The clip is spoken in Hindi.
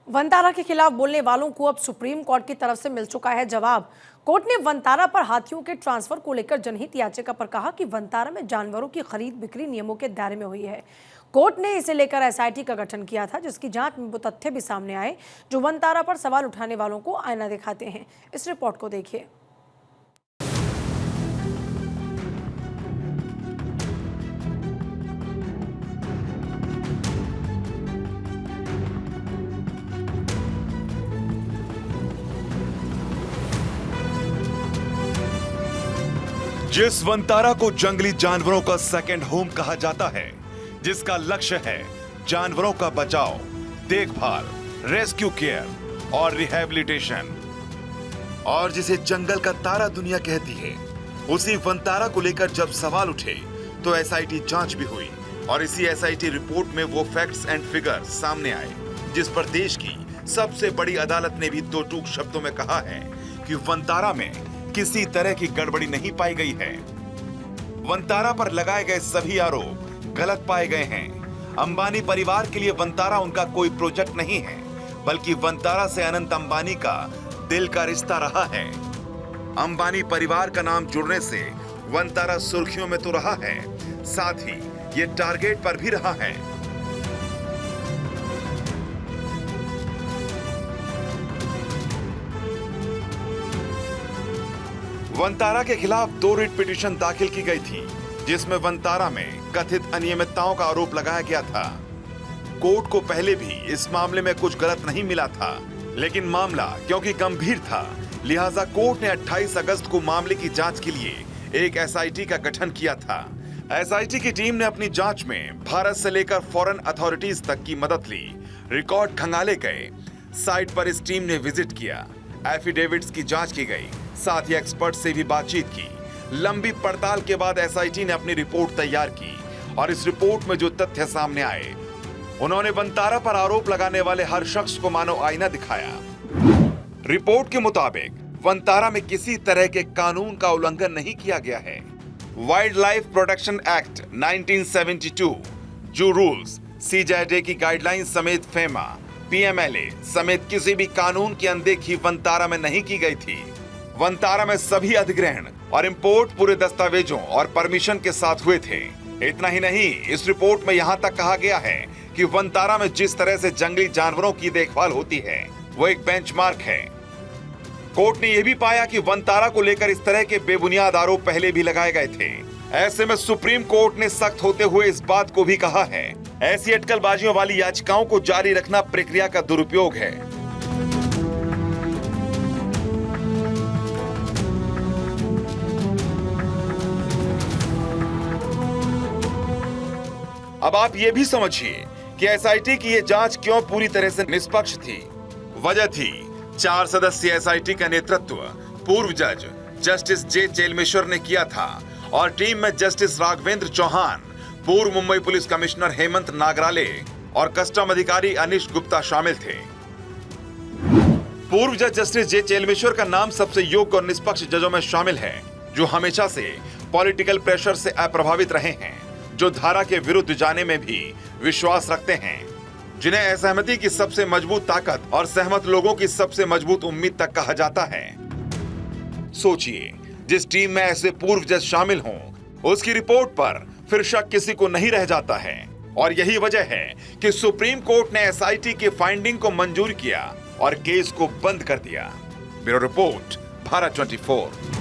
वनतारा के खिलाफ बोलने वालों को अब सुप्रीम कोर्ट की तरफ से मिल चुका है जवाब। कोर्ट ने वनतारा पर हाथियों के ट्रांसफर को लेकर जनहित याचिका पर कहा कि वनतारा में जानवरों की खरीद बिक्री नियमों के दायरे में हुई है। कोर्ट ने इसे लेकर एसआईटी का गठन किया था, जिसकी जांच में वो तथ्य भी सामने आए जो वनतारा पर सवाल उठाने वालों को आईना दिखाते हैं। इस रिपोर्ट को देखिए। जिस वनतारा को जंगली जानवरों का सेकंड होम कहा जाता है, जिसका लक्ष्य है जानवरों का बचाव, देखभाल, रेस्क्यू केयर और रिहैबिलिटेशन, और जिसे जंगल का तारा दुनिया कहती है, उसी वनतारा को लेकर जब सवाल उठे तो एसआईटी जांच भी हुई और इसी एसआईटी रिपोर्ट में वो फैक्ट्स एंड फिगर्स सामने आए जिस पर देश की सबसे बड़ी अदालत ने भी दो टूक शब्दों में कहा है कि वनतारा में किसी तरह की गड़बड़ी नहीं पाई गई है। वनतारा पर लगाए गए सभी आरोप गलत पाए गए हैं। अंबानी परिवार के लिए वनतारा उनका कोई प्रोजेक्ट नहीं है, बल्कि वनतारा से अनंत अंबानी का दिल का रिश्ता रहा है। अंबानी परिवार का नाम जुड़ने से वनतारा सुर्खियों में तो रहा है, साथ ही ये टारगेट पर भी रहा है। वनतारा के खिलाफ 2 रिट पिटीशन दाखिल की गई थी, जिसमें वनतारा में कथित अनियमितताओं का आरोप लगाया गया था। कोर्ट को पहले भी इस मामले में कुछ गलत नहीं मिला था, लेकिन मामला क्योंकि गंभीर था, लिहाजा कोर्ट ने 28 अगस्त को मामले की जांच के लिए एक एसआईटी का गठन किया था। एसआईटी की टीम ने अपनी जांच में भारत से लेकर फॉरेन अथॉरिटीज तक की मदद ली। रिकॉर्ड खंगाले गए, साइट पर इस टीम ने विजिट किया, एफिडेविट्स की जांच की गई, साथ ही एक्सपर्ट से भी बातचीत की। लंबी पड़ताल के बाद एसआईटी ने अपनी रिपोर्ट तैयार की और इस रिपोर्ट में जो तथ्य सामने आए, उन्होंने वनतारा पर आरोप लगाने वाले हर शख्स को मानो आईना दिखाया। रिपोर्ट के मुताबिक वनतारा में किसी तरह के कानून का उल्लंघन नहीं किया गया है। वाइल्ड लाइफ प्रोटेक्शन एक्ट 1972, जो रूल्स, सीजेडे की गाइडलाइंस समेत फेमा, पीएमएलए समेत किसी भी कानून की अनदेखी वनतारा में नहीं की गई थी। वनतारा में सभी अधिग्रहण और इंपोर्ट पूरे दस्तावेजों और परमिशन के साथ हुए थे। इतना ही नहीं, इस रिपोर्ट में यहाँ तक कहा गया है कि वनतारा में जिस तरह से जंगली जानवरों की देखभाल होती है, वो एक बेंचमार्क है। कोर्ट ने यह भी पाया कि वनतारा को लेकर इस तरह के बेबुनियाद आरोप पहले भी लगाए गए थे। ऐसे में सुप्रीम कोर्ट ने सख्त होते हुए इस बात को भी कहा है, ऐसी अटकलबाजियों वाली याचिकाओं को जारी रखना प्रक्रिया का दुरुपयोग है। अब आप ये भी समझिए कि एसआईटी की ये जांच क्यों पूरी तरह से निष्पक्ष थी। वजह थी 4 सदस्यीय एसआईटी का नेतृत्व पूर्व जज जस्टिस जे चेलमेश्वर ने किया था और टीम में जस्टिस राघवेंद्र चौहान, पूर्व मुंबई पुलिस कमिश्नर हेमंत नागराले और कस्टम अधिकारी अनिश गुप्ता शामिल थे। पूर्व जज जस्टिस जे चेलमेश्वर का नाम सबसे योग्य और निष्पक्ष जजों में शामिल है, जो हमेशा से पॉलिटिकल प्रेशर से अप्रभावित रहे हैं, जो धारा के विरुद्ध जाने में भी विश्वास रखते हैं, जिन्हें असहमति की सबसे मजबूत ताकत और सहमत लोगों की सबसे मजबूत उम्मीद तक कहा जाता है। सोचिए, जिस टीम में ऐसे पूर्व जज शामिल हों, उसकी रिपोर्ट पर फिर शक किसी को नहीं रह जाता है। और यही वजह है कि सुप्रीम कोर्ट ने एसआईटी के फाइंडिंग को मंजूर किया और केस को बंद कर दिया। Bureau report, Bharat 24।